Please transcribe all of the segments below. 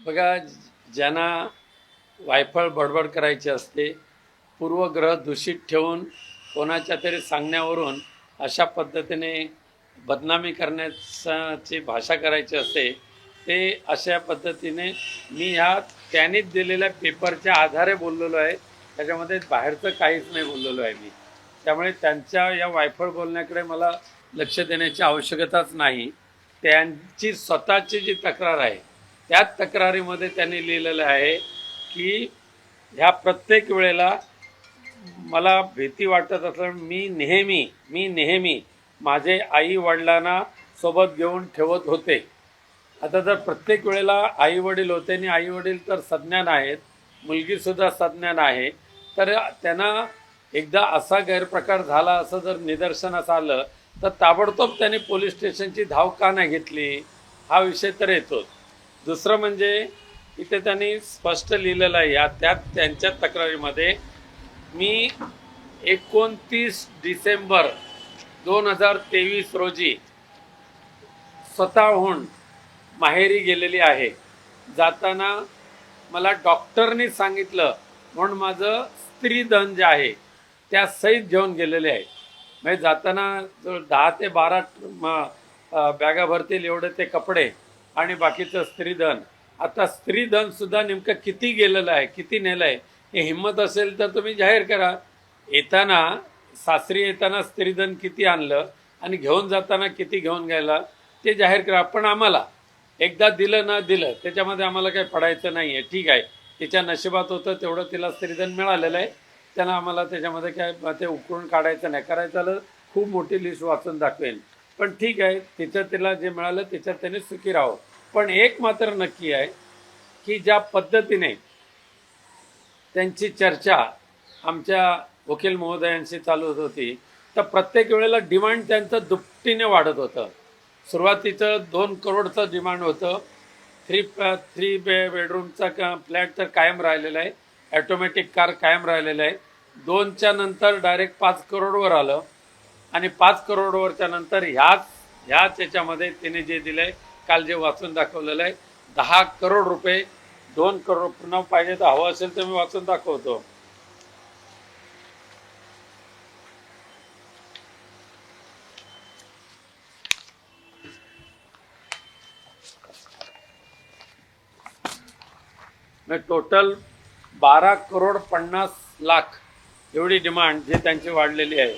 बघा, ज्यांना वायफळ बडबड करायची असते, पूर्वग्रह दूषित ठेवून कोणाच्या तरी सांगण्यावरून अशा पद्धतीने बदनामी करण्याची भाषा करायची असते, ते अशा पद्धतीने मी ह्या त्यांनीच दिलेल्या पेपरच्या आधारे बोललेलो आहे. त्याच्यामध्ये बाहेरचं काहीच नाही बोललेलो आहे मी. त्यामुळे त्यांच्या या वायफळ बोलण्याकडे मला लक्ष देण्याची आवश्यकताच नाही. त्यांची स्वतःची जी तक्रार आहे त्याच तक्रारीमध्ये त्यांनी लिहिलेलं आहे की ह्या प्रत्येक वेळेला मला भीती वाटत असल्यामुळे मी नेहमी माझे आई वडिलांना सोबत घेऊन ठेवत होते. आता जर प्रत्येक वेळेला आई वडील होते आणि आई वडील तर सज्ञान आहेत, मुलगीसुद्धा सज्ञान आहे, तर त्यांना एकदा असा गैरप्रकार झाला असं जर निदर्शनास आलं तर ताबडतोब त्यांनी पोलीस स्टेशनची धाव का नाही घेतली, हा विषय तर येतोच. दुसरं म्हणजे इथे त्यांनी स्पष्ट लिहिलेलं आहे त्यात त्यांच्या तक्रारीमध्ये, मी 29 डिसेंबर 2023 रोजी स्वतःहून माहेरी गेलेली आहे. जाताना मला डॉक्टरनी सांगितलं म्हणून माझं स्त्रीधन जे आहे त्या सहित घेऊन गेलेले आहे. म्हणजे जाताना जो 10 ते 12 बॅगा भरतील एवढे ते कपडे आणि बाकीचं स्त्रीधन. आता स्त्रीधनसुद्धा नेमकं किती गेलेलं आहे, किती नेलं आहे, हे हिंमत असेल तर तुम्ही जाहीर करा. येताना सासरी येताना स्त्रीधन किती आणलं आणि घेऊन जाताना किती घेऊन गेला ते जाहीर करा. पण आम्हाला एकदा दिलं ना दिलं त्याच्यामध्ये आम्हाला काही पडायचं नाही आहे. ठीक आहे, तिच्या नशिबात होतं तेवढं तिला स्त्रीधन मिळालेलं आहे, त्यांना आम्हाला त्याच्यामध्ये काय ते उकळून काढायचं नाही. करायचं आलं खूप मोठी लिस्ट वाचून दाखवेन, पण ठीक आहे, तिचं तिला जे मिळालं त्याच्यात त्याने सुखी राहावं. पण एक मात्र नक्की आहे की ज्या पद्धतीने त्यांची चर्चा आमच्या वकील महोदयांशी चालू होत होती, तर प्रत्येक वेळेला डिमांड त्यांचं दुपटीने वाढत होतं. सुरुवातीचं 2 करोडचं डिमांड होतं. थ्री बेडरूमचा फ्लॅट तर कायम राहिलेला आहे, ॲटोमॅटिक कार कायम राहिलेलं आहे. 2च्या नंतर डायरेक्ट 5 करोडवर आलं आणि 5 करोडवरच्या नंतर ह्याच याच्यामध्ये तिने जे दिलं आहे, काल जे वाचून दाखवलेलं आहे, 10 करोड रुपये. 2 करोड पुन्हा पाहिजे तर हवं असेल तर मी वाचून दाखवतो. टोटल 12,50,00,000 एवढी डिमांड जी त्यांची वाढलेली आहे.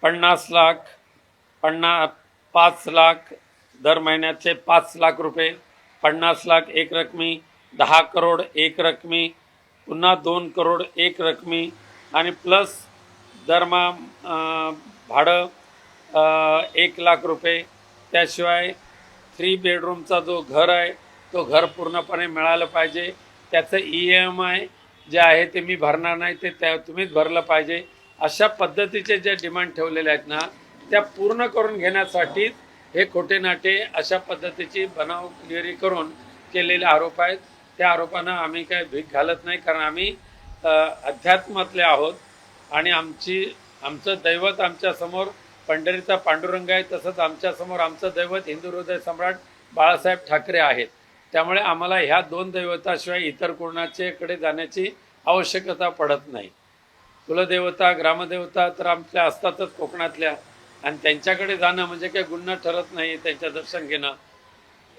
$50,00,000, 5,00,000 दर महिन्याचे 5,00,000 रुपये, 50,00,000 एक रकमी, 10 करोड एक रकमी, पुन्हा 2 करोड एक रकमी आणि प्लस दरमहा भाडं 1,00,000 रुपये. त्याशिवाय 3 बेडरूमचा जो घर आहे तो घर पूर्णपणे मिळालं पाहिजे. त्याचं EMI जे आहे ते मी भरणार नाही, ते तुम्हीच भरलं पाहिजे. अशा पद्धतीचे जे डिमांड ठेवलेले आहेत ना, त्या पूर्ण करून घेण्यासाठी हे खोटे नाटे अशा पद्धतीची बनावगिरी करून केलेले आरोप आहेत. त्या आरोपांना आम्ही काय भीक घालत नाही, कारण आम्ही अध्यात्मातले आहोत आणि आमचं दैवत आमच्यासमोर पंढरीचा पांडुरंग आहे, तसंच आमच्यासमोर आमचं दैवत हिंदू हृदय सम्राट बाळासाहेब ठाकरे आहेत. त्यामुळे आम्हाला ह्या 2 दैवताशिवाय इतर कोणाच्याकडे जाण्याची आवश्यकता पडत नाही. कुलदेवता ग्रामदेवता तर आमच्या असतातच कोकणातल्या, आणि त्यांच्याकडे जाणं म्हणजे काही गुन्हा ठरत नाही त्यांच्या दर्शन घेणं.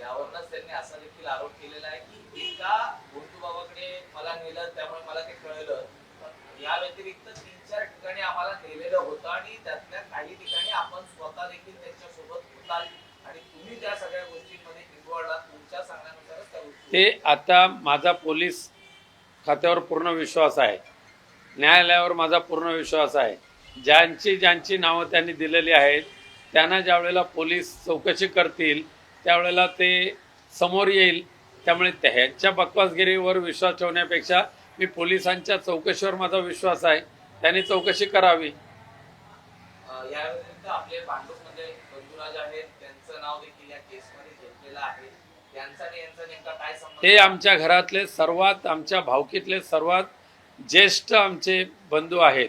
यावरूनच त्यांनी असा देखील आरोप केलेला आहे की एका गोंधूबाबाकडे मला नेलं त्यामुळे मला ते कळलं, या व्यतिरिक्त 3-4 ठिकाणी आम्हाला नेलेलं होतं आणि त्यातल्या काही ठिकाणी आपण स्वतः देखील त्यांच्यासोबत होताल आणि तुम्ही त्या सगळ्या गोष्टींमध्ये इन्व्हॉल्व आहात. तुमच्या सांगण्यानुसारच त्या गोष्टी. ते आता माझा पोलीस खात्यावर पूर्ण विश्वास आहे, न्यायालयावर माझा पूर्ण विश्वास आहे. ज्यांची नावं त्यांनी दिलेली आहेत त्यांना ज्या वेळेला पोलीस चौकशी करतील त्यावेळेला ते समोर येईल. त्यामुळे ह्यांच्या बकवासगिरीवर विश्वास ठेवण्यापेक्षा मी पोलिसांच्या चौकशीवर माझा विश्वास आहे, त्यांनी चौकशी करावी. या व्यतिरिक्त आपले भांडूपमध्ये बंधुराज आहेत, त्यांचं नाव देखील या केसमध्ये घेतलेलं आहे. यांचा आणि यांचा नेमका काय संबंध? ते आमच्या घरातले सर्वात, आमच्या भावकीतले सर्वात ज्येष्ठ आमचे बंधू आहेत,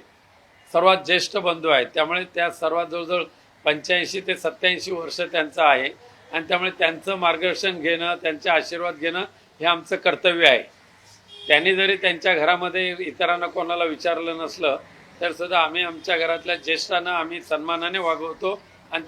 सर्वात ज्येष्ठ बंधू आहेत. त्यामुळे त्या सर्वात जवळजवळ 85 ते 87 वर्ष त्यांचं आहे आणि त्यामुळे त्यांचं मार्गदर्शन घेणं, त्यांचे आशीर्वाद घेणं हे आमचं कर्तव्य आहे. त्यांनी जरी त्यांच्या घरामध्ये इतरांना कोणाला विचारलं नसलं तर सुद्धा आम्ही आमच्या घरातल्या ज्येष्ठांना आम्ही सन्मानाने वागवतो आणि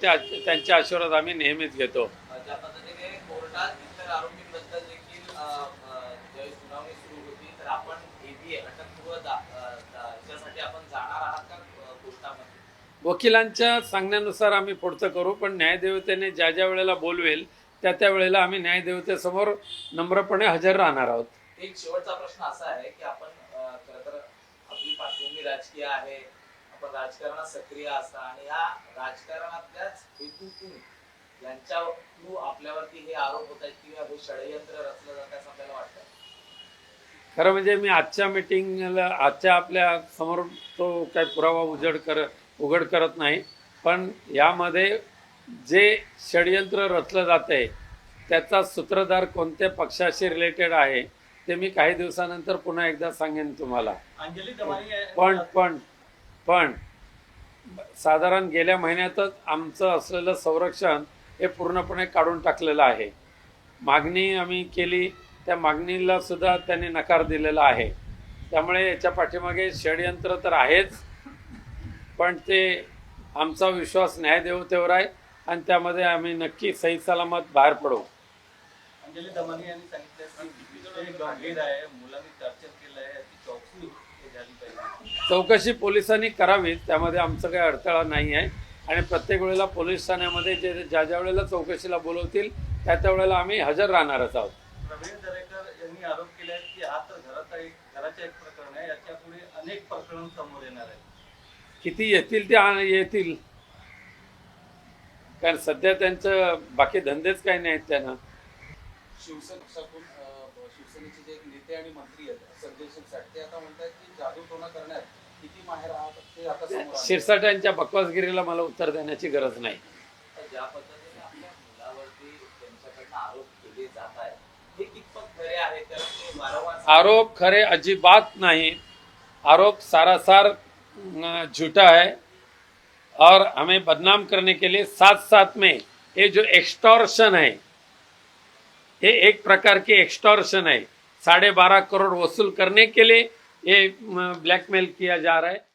त्यांचे आशीर्वाद आम्ही नेहमीच घेतो. ज्या पद्धतीने कोर्टात इतर आरोपींबद्दल देखील ज्यावेळी सुनावणी सुरू होती तर आपण एबीए अटकपूर्व याच्यासाठी आपण जाणार आहात का कोर्टामध्ये? वकिलांच्या सांगण्यानुसार आम्ही पुढचं करू, पण न्यायदेवतेने ज्या ज्या वेळेला बोलवेल त्या वेळेला आम्ही न्यायदेवतेसमोर नम्रपणे हजर राहणार आहोत. एक शेवटचा प्रश्न असा आहे की आपण खरं तर आपली पार्श्वभूमी राजकीय आहे, आपण राजकारणात सक्रिय असता आणि या राजकारणातल्याच हेतूतून यांच्या थ्रू आपल्यावरती हे आरोप होत आहेत किंवा हे षडयंत्र रचलं जात आहे असं आपल्याला वाटतं? खरं म्हणजे मी आजच्या मीटिंगला आजच्या आपल्या समोर तो काही पुरावा उघड करत नाही, पण यामध्ये जे षडयंत्र रचलं जातंय त्याचा सूत्रधार कोणत्या पक्षाशी रिलेटेड आहे ते मी काही दिवसानंतर पुन्हा एकदा सांगेन तुम्हाला. अंजली दमानी पण साधारण गेल्या महिन्यातच आमचं असलेलं संरक्षण हे पूर्णपणे काढून टाकलेलं आहे. मागणी आम्ही केली, त्या मागणीला सुद्धा त्यांनी नकार दिलेला आहे. त्यामुळे याच्या पाठीमागे षडयंत्र तर आहेच, पण ते आमचा विश्वास न्यायदेवतेवर आहे आणि त्यामध्ये आम्ही नक्की सही सलामत बाहेर पडू. अंजली दमानी यांनी सांगितलं की विषय गंभीर आहे, मुलांनी टॉर्चर केलं आहे, याची चौकशी झाली पाहिजे. चौकशी पोलिसांनी करावी, त्यामध्ये आमचं काही अडथळा नाही आहे आणि प्रत्येक वेळेला पोलीस ठाण्यामध्ये ज्या वेळेला चौकशीला बोलवतील त्या वेळेला आम्ही हजर राहणारच आहोत. प्रवीण दरेकर यांनी आरोप केले आहेत की हा तर घराचं एक प्रकरण आहे, याच्या पुढे अनेक प्रकरण समोर येणार आहेत. किती येतील ते येतील, कारण सध्या त्यांचं बाकी धंदेच काही नाहीत त्यांना. शिवसेनेतून शिवसेनेचे जे नेते आणि मंत्री आहेत संजय शिरसाट ते आता म्हणतात की जादूटोणा करण्यात किती माहेर आहात ते आता समोर आले. शिरसाटांच्या बकवासगिरीला मला उत्तर देण्याची गरज नाही. ज्या पद्धतीने आपल्या मुलावरती त्यांच्याकडनं आरोप केले जात आहेत हे कितपत खरे आहे? तर ते वारंवार आरोप खरे अजिबात नहीं, आरोप सारासार झूठा है और हमें बदनाम करने के लिए साथ साथ में ये जो एक्सटॉर्शन है, ये एक प्रकार की एक्सटॉर्शन है. 12.5 करोड़ वसूल करने के लिए ये ब्लैकमेल किया जा रहा है.